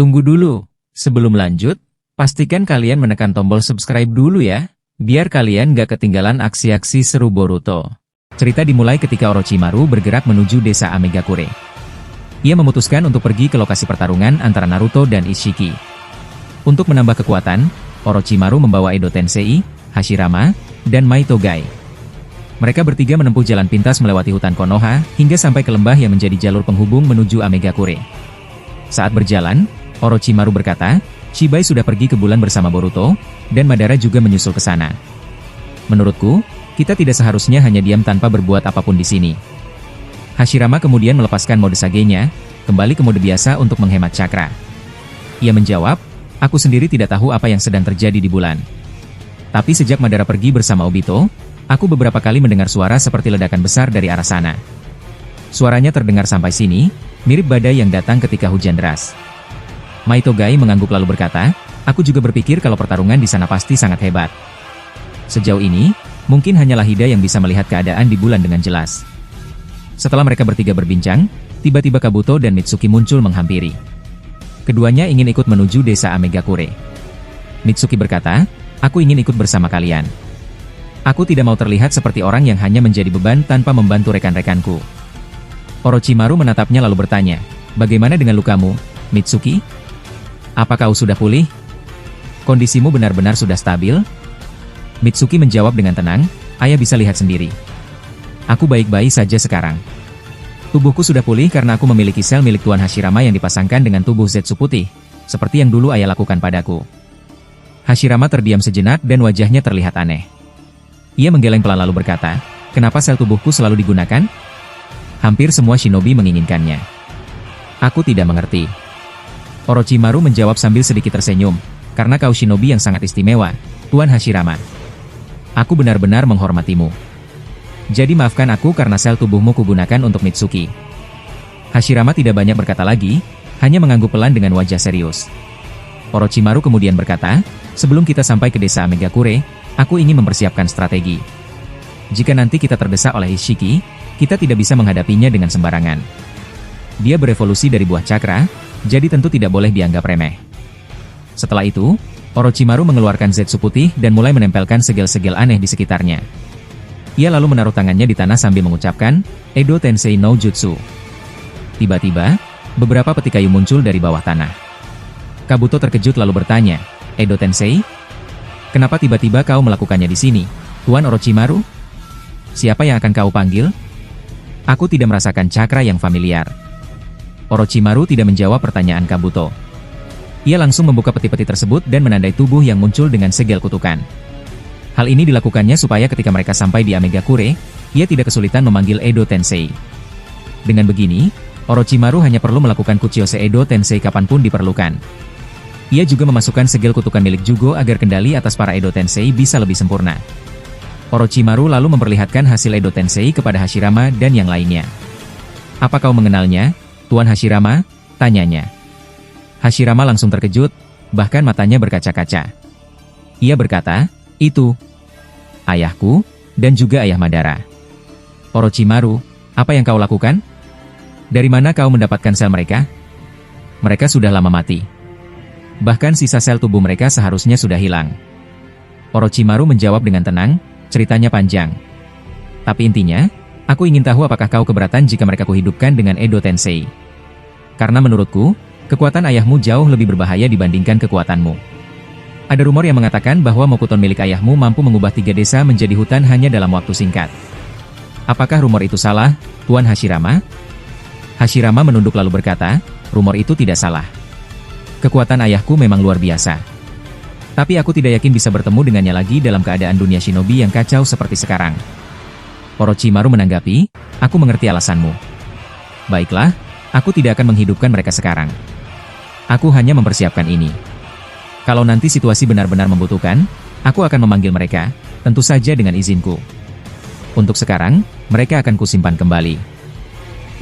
Tunggu dulu. Sebelum lanjut, pastikan kalian menekan tombol subscribe dulu ya, biar kalian gak ketinggalan aksi-aksi seru Boruto. Cerita dimulai ketika Orochimaru bergerak menuju desa Amegakure. Ia memutuskan untuk pergi ke lokasi pertarungan antara Naruto dan Ishiki. Untuk menambah kekuatan, Orochimaru membawa Edo Tensei, Hashirama, dan Mai Togai. Mereka bertiga menempuh jalan pintas melewati hutan Konoha, hingga sampai ke lembah yang menjadi jalur penghubung menuju Amegakure. Saat berjalan, Orochimaru berkata, Shibai sudah pergi ke bulan bersama Boruto, dan Madara juga menyusul ke sana. Menurutku, kita tidak seharusnya hanya diam tanpa berbuat apapun di sini. Hashirama kemudian melepaskan mode Sage-nya, kembali ke mode biasa untuk menghemat cakra. Ia menjawab, aku sendiri tidak tahu apa yang sedang terjadi di bulan. Tapi sejak Madara pergi bersama Obito, aku beberapa kali mendengar suara seperti ledakan besar dari arah sana. Suaranya terdengar sampai sini, mirip badai yang datang ketika hujan deras. Mai Togai mengangguk lalu berkata, aku juga berpikir kalau pertarungan di sana pasti sangat hebat. Sejauh ini, mungkin hanyalah Hida yang bisa melihat keadaan di bulan dengan jelas. Setelah mereka bertiga berbincang, tiba-tiba Kabuto dan Mitsuki muncul menghampiri. Keduanya ingin ikut menuju desa Amegakure. Mitsuki berkata, aku ingin ikut bersama kalian. Aku tidak mau terlihat seperti orang yang hanya menjadi beban tanpa membantu rekan-rekanku. Orochimaru menatapnya lalu bertanya, bagaimana dengan lukamu, Mitsuki? Apa kau sudah pulih? Kondisimu benar-benar sudah stabil? Mitsuki menjawab dengan tenang, ayah bisa lihat sendiri. Aku baik-baik saja sekarang. Tubuhku sudah pulih karena aku memiliki sel milik Tuan Hashirama yang dipasangkan dengan tubuh Zetsu putih, seperti yang dulu ayah lakukan padaku. Hashirama terdiam sejenak dan wajahnya terlihat aneh. Ia menggeleng pelan lalu berkata, kenapa sel tubuhku selalu digunakan? Hampir semua shinobi menginginkannya. Aku tidak mengerti. Orochimaru menjawab sambil sedikit tersenyum, karena kau shinobi yang sangat istimewa, Tuan Hashirama. Aku benar-benar menghormatimu. Jadi maafkan aku karena sel tubuhmu kugunakan untuk Mitsuki. Hashirama tidak banyak berkata lagi, hanya mengangguk pelan dengan wajah serius. Orochimaru kemudian berkata, sebelum kita sampai ke desa Amegakure, aku ingin mempersiapkan strategi. Jika nanti kita terdesak oleh Ishiki, kita tidak bisa menghadapinya dengan sembarangan. Dia berevolusi dari buah cakra, jadi tentu tidak boleh dianggap remeh. Setelah itu, Orochimaru mengeluarkan Zetsu putih dan mulai menempelkan segel-segel aneh di sekitarnya. Ia lalu menaruh tangannya di tanah sambil mengucapkan, Edo Tensei no Jutsu. Tiba-tiba, beberapa peti kayu muncul dari bawah tanah. Kabuto terkejut lalu bertanya, Edo Tensei? Kenapa tiba-tiba kau melakukannya di sini, Tuan Orochimaru? Siapa yang akan kau panggil? Aku tidak merasakan cakra yang familiar. Orochimaru tidak menjawab pertanyaan Kabuto. Ia langsung membuka peti-peti tersebut dan menandai tubuh yang muncul dengan segel kutukan. Hal ini dilakukannya supaya ketika mereka sampai di Amegakure, ia tidak kesulitan memanggil Edo Tensei. Dengan begini, Orochimaru hanya perlu melakukan Kuchiyose Edo Tensei kapanpun diperlukan. Ia juga memasukkan segel kutukan milik Jugo agar kendali atas para Edo Tensei bisa lebih sempurna. Orochimaru lalu memperlihatkan hasil Edo Tensei kepada Hashirama dan yang lainnya. Apa kau mengenalnya, Tuan Hashirama? Tanyanya. Hashirama langsung terkejut, bahkan matanya berkaca-kaca. Ia berkata, itu ayahku, dan juga ayah Madara. Orochimaru, apa yang kau lakukan? Dari mana kau mendapatkan sel mereka? Mereka sudah lama mati. Bahkan sisa sel tubuh mereka seharusnya sudah hilang. Orochimaru menjawab dengan tenang, ceritanya panjang. Tapi intinya, aku ingin tahu apakah kau keberatan jika mereka kuhidupkan dengan Edo Tensei. Karena menurutku, kekuatan ayahmu jauh lebih berbahaya dibandingkan kekuatanmu. Ada rumor yang mengatakan bahwa Mokuton milik ayahmu mampu mengubah 3 desa menjadi hutan hanya dalam waktu singkat. Apakah rumor itu salah, Tuan Hashirama? Hashirama menunduk lalu berkata, rumor itu tidak salah. Kekuatan ayahku memang luar biasa. Tapi aku tidak yakin bisa bertemu dengannya lagi dalam keadaan dunia shinobi yang kacau seperti sekarang. Orochimaru menanggapi, aku mengerti alasanmu. Baiklah, aku tidak akan menghidupkan mereka sekarang. Aku hanya mempersiapkan ini. Kalau nanti situasi benar-benar membutuhkan, aku akan memanggil mereka, tentu saja dengan izinku. Untuk sekarang, mereka akan kusimpan kembali.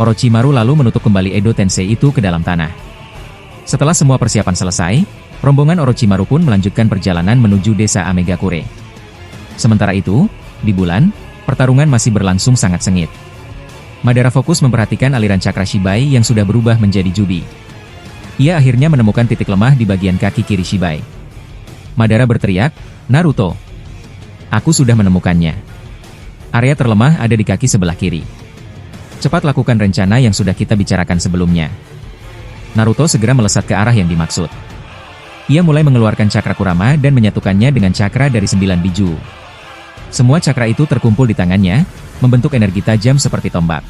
Orochimaru lalu menutup kembali Edo Tensei itu ke dalam tanah. Setelah semua persiapan selesai, rombongan Orochimaru pun melanjutkan perjalanan menuju desa Amegakure. Sementara itu, di bulan, pertarungan masih berlangsung sangat sengit. Madara fokus memperhatikan aliran cakra Shibai yang sudah berubah menjadi Jubi. Ia akhirnya menemukan titik lemah di bagian kaki kiri Shibai. Madara berteriak, "Naruto! Aku sudah menemukannya. Area terlemah ada di kaki sebelah kiri. Cepat lakukan rencana yang sudah kita bicarakan sebelumnya." Naruto segera melesat ke arah yang dimaksud. Ia mulai mengeluarkan cakra Kurama dan menyatukannya dengan cakra dari 9 biju. Semua cakra itu terkumpul di tangannya, membentuk energi tajam seperti tombak.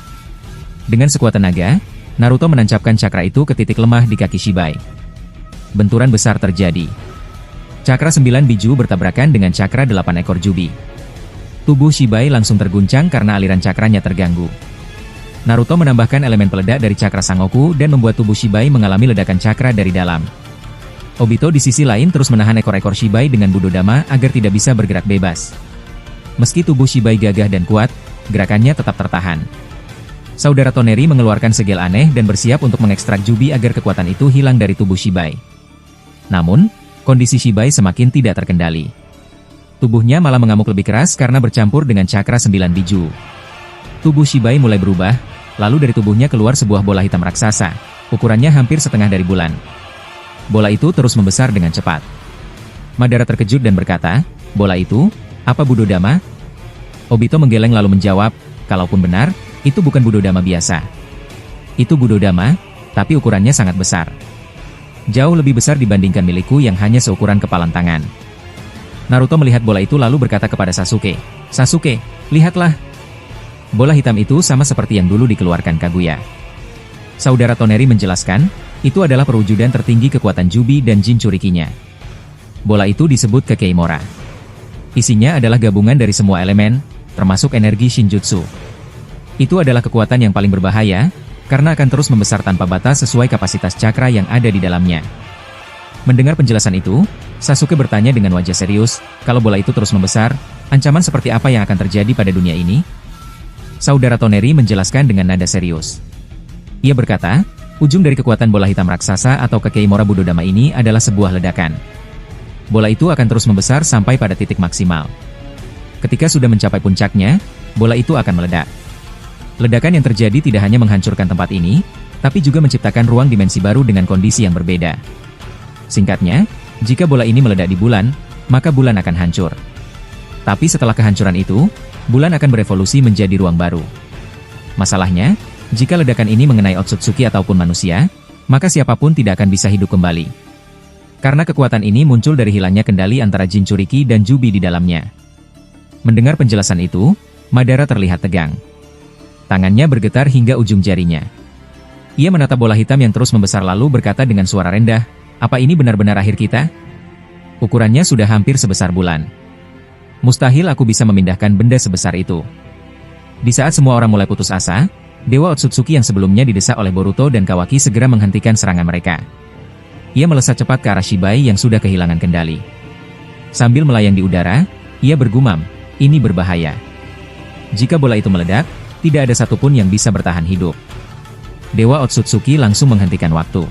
Dengan sekuat tenaga, Naruto menancapkan cakra itu ke titik lemah di kaki Shibai. Benturan besar terjadi. Cakra 9 biju bertabrakan dengan cakra 8 ekor Jubi. Tubuh Shibai langsung terguncang karena aliran cakranya terganggu. Naruto menambahkan elemen peledak dari cakra Sangoku dan membuat tubuh Shibai mengalami ledakan cakra dari dalam. Obito di sisi lain terus menahan ekor-ekor Shibai dengan Budodama agar tidak bisa bergerak bebas. Meski tubuh Shibai gagah dan kuat, gerakannya tetap tertahan. Saudara Toneri mengeluarkan segel aneh dan bersiap untuk mengekstrak Jubi agar kekuatan itu hilang dari tubuh Shibai. Namun, kondisi Shibai semakin tidak terkendali. Tubuhnya malah mengamuk lebih keras karena bercampur dengan cakra 9 biju. Tubuh Shibai mulai berubah, lalu dari tubuhnya keluar sebuah bola hitam raksasa, ukurannya hampir setengah dari bulan. Bola itu terus membesar dengan cepat. Madara terkejut dan berkata, "Bola itu, apa Budodama?" Obito menggeleng lalu menjawab, "Kalaupun benar, itu bukan Budodama biasa. Itu Budodama, tapi ukurannya sangat besar. Jauh lebih besar dibandingkan milikku yang hanya seukuran kepalan tangan." Naruto melihat bola itu lalu berkata kepada Sasuke, "Sasuke, lihatlah. Bola hitam itu sama seperti yang dulu dikeluarkan Kaguya." Saudara Toneri menjelaskan, itu adalah perwujudan tertinggi kekuatan Jubi dan Jinchurikinya. Bola itu disebut Kekeimora. Isinya adalah gabungan dari semua elemen, termasuk energi Shinjutsu. Itu adalah kekuatan yang paling berbahaya, karena akan terus membesar tanpa batas sesuai kapasitas cakra yang ada di dalamnya. Mendengar penjelasan itu, Sasuke bertanya dengan wajah serius, "Kalau bola itu terus membesar, ancaman seperti apa yang akan terjadi pada dunia ini?" Saudara Toneri menjelaskan dengan nada serius. Ia berkata, ujung dari kekuatan bola hitam raksasa atau Kekeimora Budodama ini adalah sebuah ledakan. Bola itu akan terus membesar sampai pada titik maksimal. Ketika sudah mencapai puncaknya, bola itu akan meledak. Ledakan yang terjadi tidak hanya menghancurkan tempat ini, tapi juga menciptakan ruang dimensi baru dengan kondisi yang berbeda. Singkatnya, jika bola ini meledak di bulan, maka bulan akan hancur. Tapi setelah kehancuran itu, bulan akan berevolusi menjadi ruang baru. Masalahnya, jika ledakan ini mengenai Otsutsuki ataupun manusia, maka siapapun tidak akan bisa hidup kembali. Karena kekuatan ini muncul dari hilangnya kendali antara Jinchuriki dan Jubi di dalamnya. Mendengar penjelasan itu, Madara terlihat tegang. Tangannya bergetar hingga ujung jarinya. Ia menatap bola hitam yang terus membesar lalu berkata dengan suara rendah, "Apa ini benar-benar akhir kita? Ukurannya sudah hampir sebesar bulan. Mustahil aku bisa memindahkan benda sebesar itu." Di saat semua orang mulai putus asa, Dewa Otsutsuki yang sebelumnya didesak oleh Boruto dan Kawaki segera menghentikan serangan mereka. Ia melesat cepat ke arah Shibai yang sudah kehilangan kendali. Sambil melayang di udara, ia bergumam, "Ini berbahaya. Jika bola itu meledak, tidak ada satupun yang bisa bertahan hidup." Dewa Otsutsuki langsung menghentikan waktu.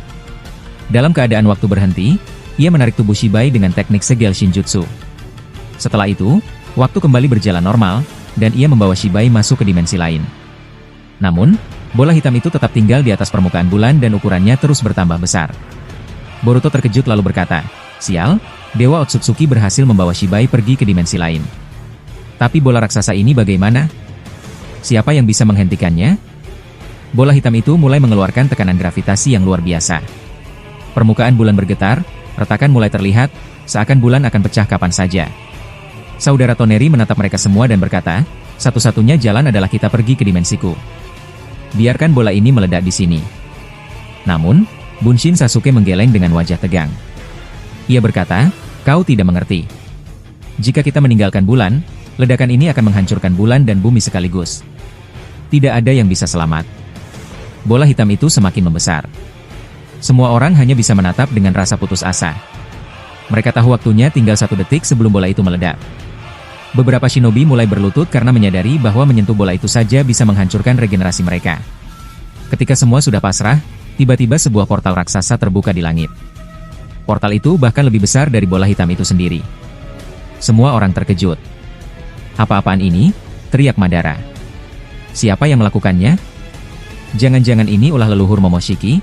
Dalam keadaan waktu berhenti, ia menarik tubuh Shibai dengan teknik segel Shinjutsu. Setelah itu, waktu kembali berjalan normal, dan ia membawa Shibai masuk ke dimensi lain. Namun, bola hitam itu tetap tinggal di atas permukaan bulan dan ukurannya terus bertambah besar. Boruto terkejut lalu berkata, "Sial, Dewa Otsutsuki berhasil membawa Shibai pergi ke dimensi lain. Tapi bola raksasa ini bagaimana? Siapa yang bisa menghentikannya?" Bola hitam itu mulai mengeluarkan tekanan gravitasi yang luar biasa. Permukaan bulan bergetar, retakan mulai terlihat, seakan bulan akan pecah kapan saja. Saudara Toneri menatap mereka semua dan berkata, "Satu-satunya jalan adalah kita pergi ke dimensiku. Biarkan bola ini meledak di sini." Namun, Bunshin Sasuke menggeleng dengan wajah tegang. Ia berkata, "Kau tidak mengerti. Jika kita meninggalkan bulan, ledakan ini akan menghancurkan bulan dan bumi sekaligus. Tidak ada yang bisa selamat." Bola hitam itu semakin membesar. Semua orang hanya bisa menatap dengan rasa putus asa. Mereka tahu waktunya tinggal 1 detik sebelum bola itu meledak. Beberapa shinobi mulai berlutut karena menyadari bahwa menyentuh bola itu saja bisa menghancurkan regenerasi mereka. Ketika semua sudah pasrah, tiba-tiba sebuah portal raksasa terbuka di langit. Portal itu bahkan lebih besar dari bola hitam itu sendiri. Semua orang terkejut. "Apa-apaan ini?" teriak Madara. "Siapa yang melakukannya? Jangan-jangan ini ulah leluhur Momoshiki?"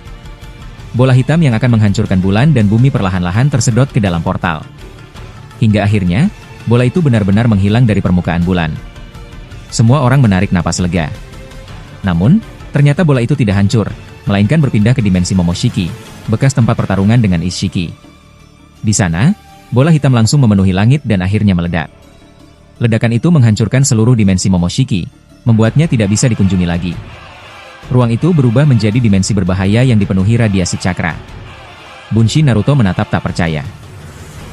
bola hitam yang akan menghancurkan bulan dan bumi perlahan-lahan tersedot ke dalam portal. Hingga akhirnya, bola itu benar-benar menghilang dari permukaan bulan. Semua orang menarik napas lega. Namun, ternyata bola itu tidak hancur, melainkan berpindah ke dimensi Momoshiki, bekas tempat pertarungan dengan Ishiki. Di sana, bola hitam langsung memenuhi langit dan akhirnya meledak. Ledakan itu menghancurkan seluruh dimensi Momoshiki, membuatnya tidak bisa dikunjungi lagi. Ruang itu berubah menjadi dimensi berbahaya yang dipenuhi radiasi cakra. Bunshi Naruto menatap tak percaya.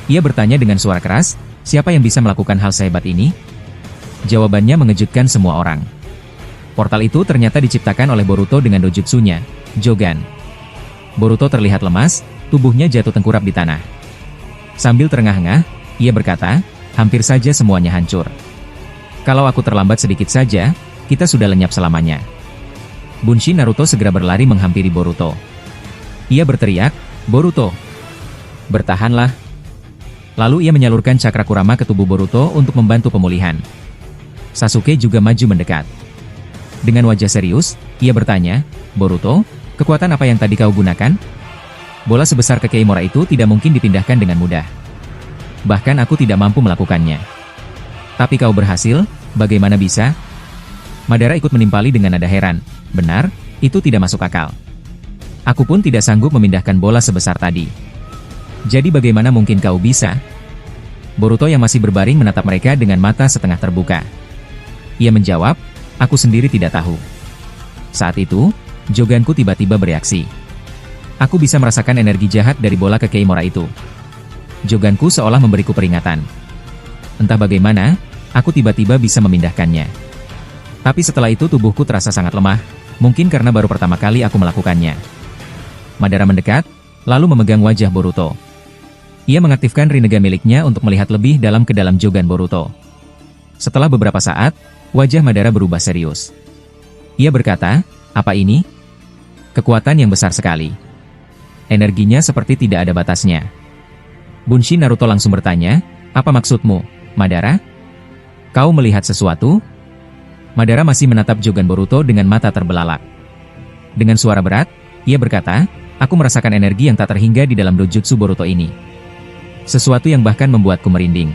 Ia bertanya dengan suara keras, siapa yang bisa melakukan hal sehebat ini? Jawabannya mengejutkan semua orang. Portal itu ternyata diciptakan oleh Boruto dengan dojutsunya, Jogan. Boruto terlihat lemas, tubuhnya jatuh tengkurap di tanah. Sambil terengah-engah, ia berkata, hampir saja semuanya hancur. Kalau aku terlambat sedikit saja, kita sudah lenyap selamanya. Bunshi Naruto segera berlari menghampiri Boruto. Ia berteriak, Boruto, bertahanlah. Lalu ia menyalurkan cakra Kurama ke tubuh Boruto untuk membantu pemulihan. Sasuke juga maju mendekat. Dengan wajah serius, ia bertanya, Boruto, kekuatan apa yang tadi kau gunakan? Bola sebesar Kekeimora itu tidak mungkin dipindahkan dengan mudah. Bahkan aku tidak mampu melakukannya. Tapi kau berhasil, bagaimana bisa? Madara ikut menimpali dengan nada heran. Benar, itu tidak masuk akal. Aku pun tidak sanggup memindahkan bola sebesar tadi. Jadi bagaimana mungkin kau bisa? Boruto yang masih berbaring menatap mereka dengan mata setengah terbuka. Ia menjawab, aku sendiri tidak tahu. Saat itu, Joganku tiba-tiba bereaksi. Aku bisa merasakan energi jahat dari bola Kekeimora itu. Joganku seolah memberiku peringatan. Entah bagaimana, aku tiba-tiba bisa memindahkannya. Tapi setelah itu tubuhku terasa sangat lemah, mungkin karena baru pertama kali aku melakukannya. Madara mendekat, lalu memegang wajah Boruto. Ia mengaktifkan Rinnegan miliknya untuk melihat lebih dalam ke dalam Jogan Boruto. Setelah beberapa saat, wajah Madara berubah serius. Ia berkata, apa ini? Kekuatan yang besar sekali. Energinya seperti tidak ada batasnya. Bunshi Naruto langsung bertanya, apa maksudmu, Madara? Kau melihat sesuatu? Madara masih menatap Jogan Boruto dengan mata terbelalak. Dengan suara berat, ia berkata, aku merasakan energi yang tak terhingga di dalam dojutsu Boruto ini. Sesuatu yang bahkan membuatku merinding.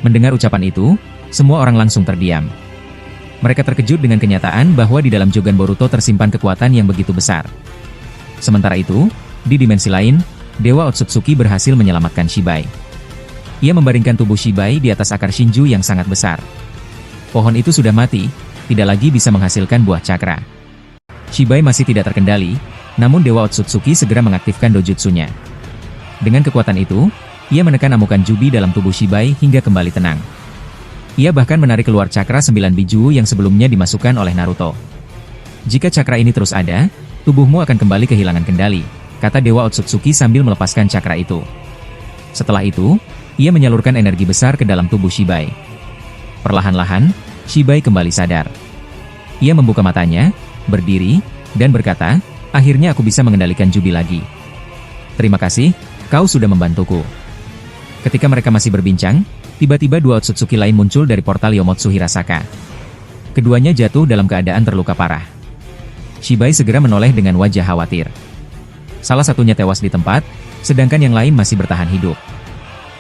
Mendengar ucapan itu, semua orang langsung terdiam. Mereka terkejut dengan kenyataan bahwa di dalam Jogan Boruto tersimpan kekuatan yang begitu besar. Sementara itu, di dimensi lain, Dewa Otsutsuki berhasil menyelamatkan Shibai. Ia membaringkan tubuh Shibai di atas akar Shinju yang sangat besar. Pohon itu sudah mati, tidak lagi bisa menghasilkan buah cakra. Shibai masih tidak terkendali, namun Dewa Otsutsuki segera mengaktifkan dojutsunya. Dengan kekuatan itu, ia menekan amukan Jubi dalam tubuh Shibai hingga kembali tenang. Ia bahkan menarik keluar cakra 9 biju yang sebelumnya dimasukkan oleh Naruto. Jika cakra ini terus ada, tubuhmu akan kembali kehilangan kendali, kata Dewa Otsutsuki sambil melepaskan cakra itu. Setelah itu, ia menyalurkan energi besar ke dalam tubuh Shibai. Perlahan-lahan, Shibai kembali sadar. Ia membuka matanya, berdiri, dan berkata, akhirnya aku bisa mengendalikan Jubi lagi. Terima kasih, kau sudah membantuku. Ketika mereka masih berbincang, tiba-tiba dua Otsutsuki lain muncul dari portal Yomotsu Hirasaka. Keduanya jatuh dalam keadaan terluka parah. Shibai segera menoleh dengan wajah khawatir. Salah satunya tewas di tempat, sedangkan yang lain masih bertahan hidup.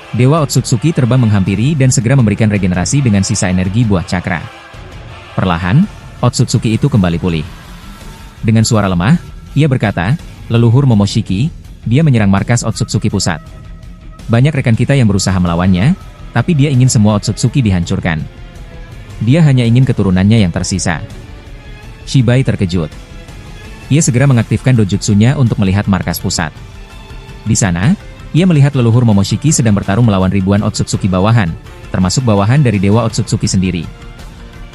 Dewa Otsutsuki terbang menghampiri dan segera memberikan regenerasi dengan sisa energi buah cakra. Perlahan, Otsutsuki itu kembali pulih. Dengan suara lemah, ia berkata, leluhur Momoshiki, dia menyerang markas Otsutsuki pusat. Banyak rekan kita yang berusaha melawannya, tapi dia ingin semua Otsutsuki dihancurkan. Dia hanya ingin keturunannya yang tersisa. Shibai terkejut. Ia segera mengaktifkan dojutsunya untuk melihat markas pusat. Di sana, ia melihat leluhur Momoshiki sedang bertarung melawan ribuan Otsutsuki bawahan, termasuk bawahan dari Dewa Otsutsuki sendiri.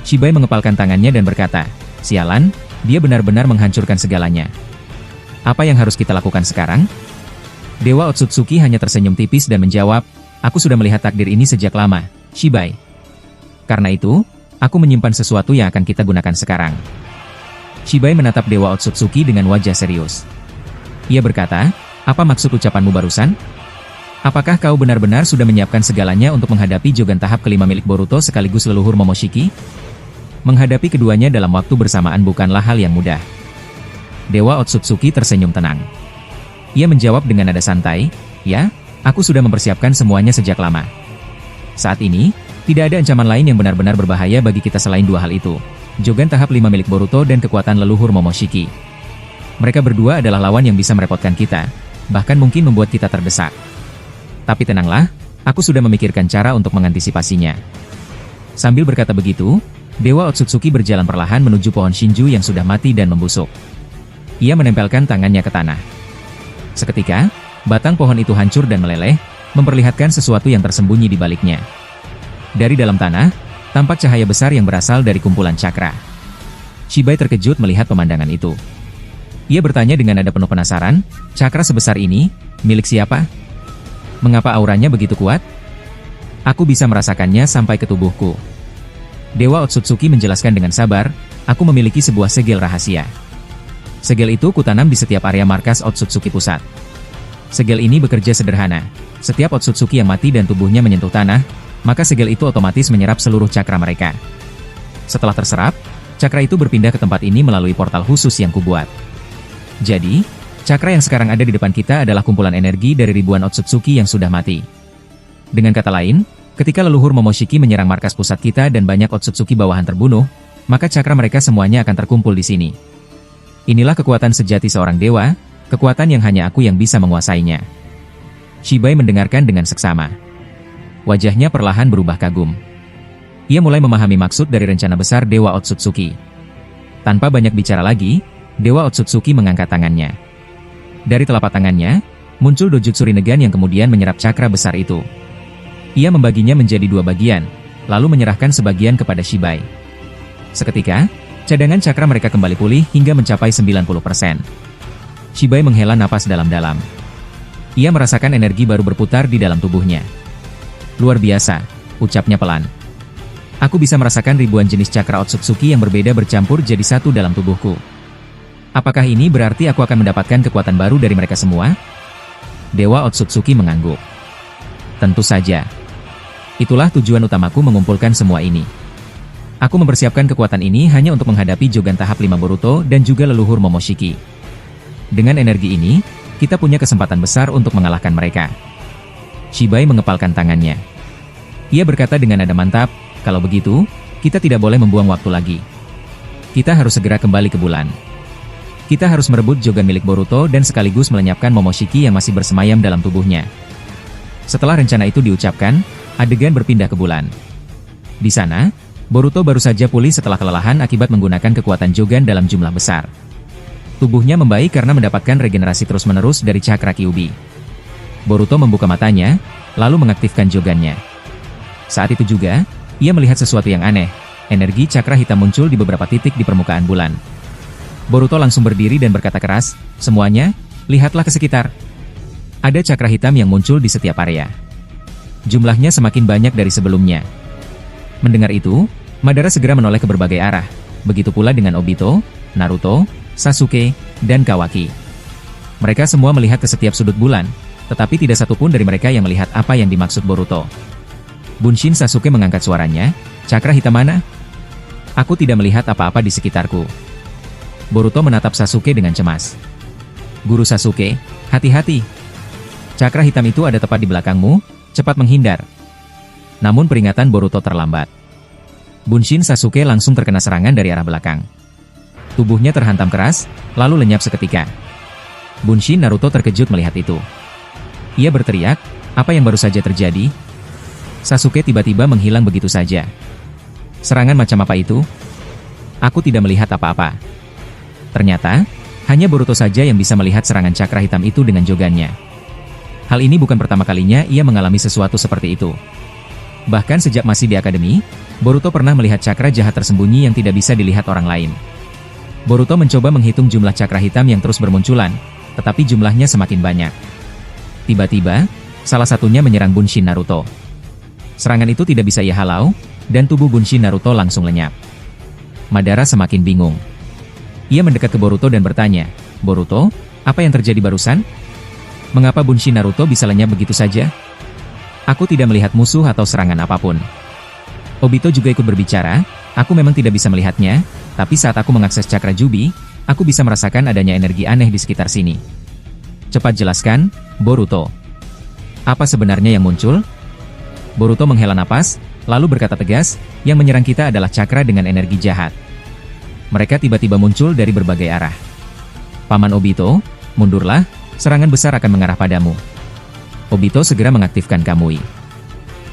Shibai mengepalkan tangannya dan berkata, sialan, dia benar-benar menghancurkan segalanya. Apa yang harus kita lakukan sekarang? Dewa Otsutsuki hanya tersenyum tipis dan menjawab, aku sudah melihat takdir ini sejak lama, Shibai. Karena itu, aku menyimpan sesuatu yang akan kita gunakan sekarang. Shibai menatap Dewa Otsutsuki dengan wajah serius. Ia berkata, apa maksud ucapanmu barusan? Apakah kau benar-benar sudah menyiapkan segalanya untuk menghadapi Jogan tahap kelima milik Boruto sekaligus leluhur Momoshiki? Menghadapi keduanya dalam waktu bersamaan bukanlah hal yang mudah. Dewa Otsutsuki tersenyum tenang. Ia menjawab dengan nada santai, "Ya, aku sudah mempersiapkan semuanya sejak lama." Saat ini, tidak ada ancaman lain yang benar-benar berbahaya bagi kita selain dua hal itu. Jogan tahap 5 milik Boruto dan kekuatan leluhur Momoshiki. Mereka berdua adalah lawan yang bisa merepotkan kita, bahkan mungkin membuat kita terdesak. Tapi tenanglah, aku sudah memikirkan cara untuk mengantisipasinya. Sambil berkata begitu, Dewa Otsutsuki berjalan perlahan menuju pohon Shinju yang sudah mati dan membusuk. Ia menempelkan tangannya ke tanah. Seketika, batang pohon itu hancur dan meleleh, memperlihatkan sesuatu yang tersembunyi di baliknya. Dari dalam tanah, tampak cahaya besar yang berasal dari kumpulan cakra. Shibai terkejut melihat pemandangan itu. Ia bertanya dengan nada penuh penasaran, "Cakra sebesar ini, milik siapa? Mengapa auranya begitu kuat? Aku bisa merasakannya sampai ke tubuhku." Dewa Otsutsuki menjelaskan dengan sabar, "Aku memiliki sebuah segel rahasia. Segel itu kutanam di setiap area markas Otsutsuki pusat. Segel ini bekerja sederhana. Setiap Otsutsuki yang mati dan tubuhnya menyentuh tanah, maka segel itu otomatis menyerap seluruh cakra mereka. Setelah terserap, cakra itu berpindah ke tempat ini melalui portal khusus yang kubuat. Jadi, cakra yang sekarang ada di depan kita adalah kumpulan energi dari ribuan Otsutsuki yang sudah mati. Dengan kata lain, ketika leluhur Momoshiki menyerang markas pusat kita dan banyak Otsutsuki bawahan terbunuh, maka cakra mereka semuanya akan terkumpul di sini. Inilah kekuatan sejati seorang dewa, kekuatan yang hanya aku yang bisa menguasainya." Shibai mendengarkan dengan seksama. Wajahnya perlahan berubah kagum. Ia mulai memahami maksud dari rencana besar Dewa Otsutsuki. Tanpa banyak bicara lagi, Dewa Otsutsuki mengangkat tangannya. Dari telapak tangannya, muncul Dojutsu Rinnegan yang kemudian menyerap cakra besar itu. Ia membaginya menjadi dua bagian, lalu menyerahkan sebagian kepada Shibai. Seketika, cadangan cakra mereka kembali pulih hingga mencapai 90%. Shibai menghela napas dalam-dalam. Ia merasakan energi baru berputar di dalam tubuhnya. "Luar biasa," ucapnya pelan. "Aku bisa merasakan ribuan jenis cakra Otsutsuki yang berbeda bercampur jadi satu dalam tubuhku. Apakah ini berarti aku akan mendapatkan kekuatan baru dari mereka semua?" Dewa Otsutsuki mengangguk. "Tentu saja. Itulah tujuan utamaku mengumpulkan semua ini. Aku mempersiapkan kekuatan ini hanya untuk menghadapi Jogan tahap 5 Boruto dan juga leluhur Momoshiki. Dengan energi ini, kita punya kesempatan besar untuk mengalahkan mereka." Shibai mengepalkan tangannya. Ia berkata dengan nada mantap, "Kalau begitu, kita tidak boleh membuang waktu lagi. Kita harus segera kembali ke bulan. Kita harus merebut Jogan milik Boruto dan sekaligus melenyapkan Momoshiki yang masih bersemayam dalam tubuhnya." Setelah rencana itu diucapkan, adegan berpindah ke bulan. Di sana, Boruto baru saja pulih setelah kelelahan akibat menggunakan kekuatan Jogan dalam jumlah besar. Tubuhnya membaik karena mendapatkan regenerasi terus-menerus dari cakra Kyuubi. Boruto membuka matanya, lalu mengaktifkan Jogannya. Saat itu juga, ia melihat sesuatu yang aneh. Energi cakra hitam muncul di beberapa titik di permukaan bulan. Boruto langsung berdiri dan berkata keras, "Semuanya, lihatlah ke sekitar." Ada cakra hitam yang muncul di setiap area. Jumlahnya semakin banyak dari sebelumnya. Mendengar itu, Madara segera menoleh ke berbagai arah. Begitu pula dengan Obito, Naruto, Sasuke, dan Kawaki. Mereka semua melihat ke setiap sudut bulan, tetapi tidak satupun dari mereka yang melihat apa yang dimaksud Boruto. Bunshin Sasuke mengangkat suaranya, "Cakra hitam mana? Aku tidak melihat apa-apa di sekitarku." Boruto menatap Sasuke dengan cemas. "Guru Sasuke, hati-hati. Cakra hitam itu ada tepat di belakangmu, cepat menghindar." Namun peringatan Boruto terlambat. Bunshin Sasuke langsung terkena serangan dari arah belakang. Tubuhnya terhantam keras, lalu lenyap seketika. Bunshin Naruto terkejut melihat itu. Ia berteriak, "Apa yang baru saja terjadi?" Sasuke tiba-tiba menghilang begitu saja. "Serangan macam apa itu? Aku tidak melihat apa-apa." Ternyata, hanya Boruto saja yang bisa melihat serangan cakra hitam itu dengan jogannya. Hal ini bukan pertama kalinya ia mengalami sesuatu seperti itu. Bahkan sejak masih di akademi, Boruto pernah melihat cakra jahat tersembunyi yang tidak bisa dilihat orang lain. Boruto mencoba menghitung jumlah cakra hitam yang terus bermunculan, tetapi jumlahnya semakin banyak. Tiba-tiba, salah satunya menyerang Bunshin Naruto. Serangan itu tidak bisa ia halau, dan tubuh Bunshin Naruto langsung lenyap. Madara semakin bingung. Ia mendekat ke Boruto dan bertanya, "Boruto, apa yang terjadi barusan? Mengapa Bunshin Naruto bisa lenyap begitu saja? Aku tidak melihat musuh atau serangan apapun." Obito juga ikut berbicara, "Aku memang tidak bisa melihatnya, tapi saat aku mengakses cakra Jubi, aku bisa merasakan adanya energi aneh di sekitar sini." Cepat jelaskan, Boruto. Apa sebenarnya yang muncul? Boruto menghela napas, lalu berkata tegas, yang menyerang kita adalah cakra dengan energi jahat. Mereka tiba-tiba muncul dari berbagai arah. Paman Obito, mundurlah, serangan besar akan mengarah padamu. Obito segera mengaktifkan Kamui.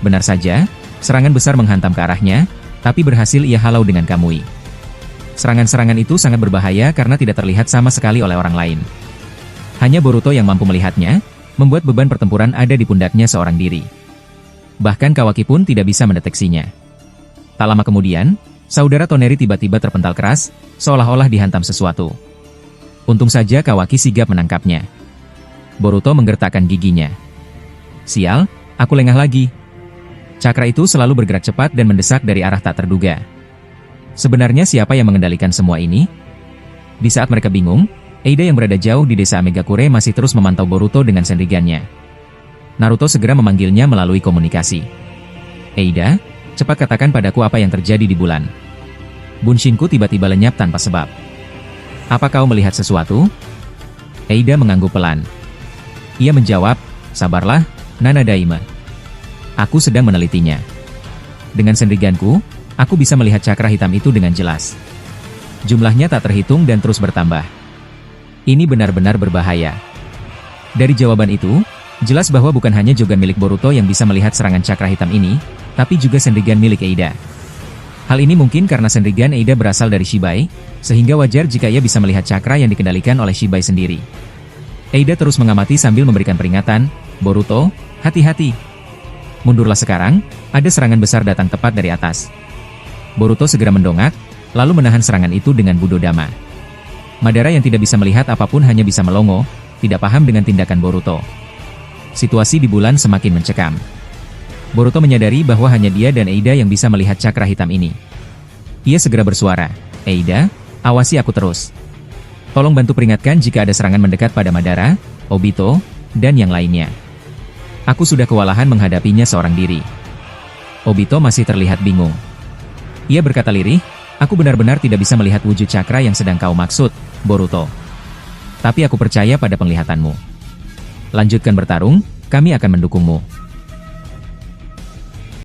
Benar saja, serangan besar menghantam ke arahnya, tapi berhasil ia halau dengan Kamui. Serangan-serangan itu sangat berbahaya karena tidak terlihat sama sekali oleh orang lain. Hanya Boruto yang mampu melihatnya, membuat beban pertempuran ada di pundaknya seorang diri. Bahkan Kawaki pun tidak bisa mendeteksinya. Tak lama kemudian, saudara Toneri tiba-tiba terpental keras, seolah-olah dihantam sesuatu. Untung saja Kawaki sigap menangkapnya. Boruto menggertakkan giginya. Sial, aku lengah lagi. Cakra itu selalu bergerak cepat dan mendesak dari arah tak terduga. Sebenarnya siapa yang mengendalikan semua ini? Di saat mereka bingung, Eida yang berada jauh di desa Megakure masih terus memantau Boruto dengan senrigannya. Naruto segera memanggilnya melalui komunikasi. Eida, cepat katakan padaku apa yang terjadi di bulan. Bunshinku tiba-tiba lenyap tanpa sebab. Apa kau melihat sesuatu? Eida mengangguk pelan. Ia menjawab, sabarlah, Nana Daima. Aku sedang menelitinya. Dengan senriganku, aku bisa melihat cakra hitam itu dengan jelas. Jumlahnya tak terhitung dan terus bertambah. Ini benar-benar berbahaya. Dari jawaban itu, jelas bahwa bukan hanya Jogan milik Boruto yang bisa melihat serangan cakra hitam ini, tapi juga senrigan milik Eida. Hal ini mungkin karena senrigan Eida berasal dari Shibai, sehingga wajar jika ia bisa melihat cakra yang dikendalikan oleh Shibai sendiri. Eida terus mengamati sambil memberikan peringatan, Boruto, hati-hati. Mundurlah sekarang, ada serangan besar datang tepat dari atas. Boruto segera mendongak, lalu menahan serangan itu dengan Budodama. Madara yang tidak bisa melihat apapun hanya bisa melongo, tidak paham dengan tindakan Boruto. Situasi di bulan semakin mencekam. Boruto menyadari bahwa hanya dia dan Eida yang bisa melihat cakra hitam ini. Ia segera bersuara, Eida, awasi aku terus. Tolong bantu peringatkan jika ada serangan mendekat pada Madara, Obito, dan yang lainnya. Aku sudah kewalahan menghadapinya seorang diri. Obito masih terlihat bingung. Ia berkata lirih, aku benar-benar tidak bisa melihat wujud cakra yang sedang kau maksud, Boruto. Tapi aku percaya pada penglihatanmu. Lanjutkan bertarung, kami akan mendukungmu.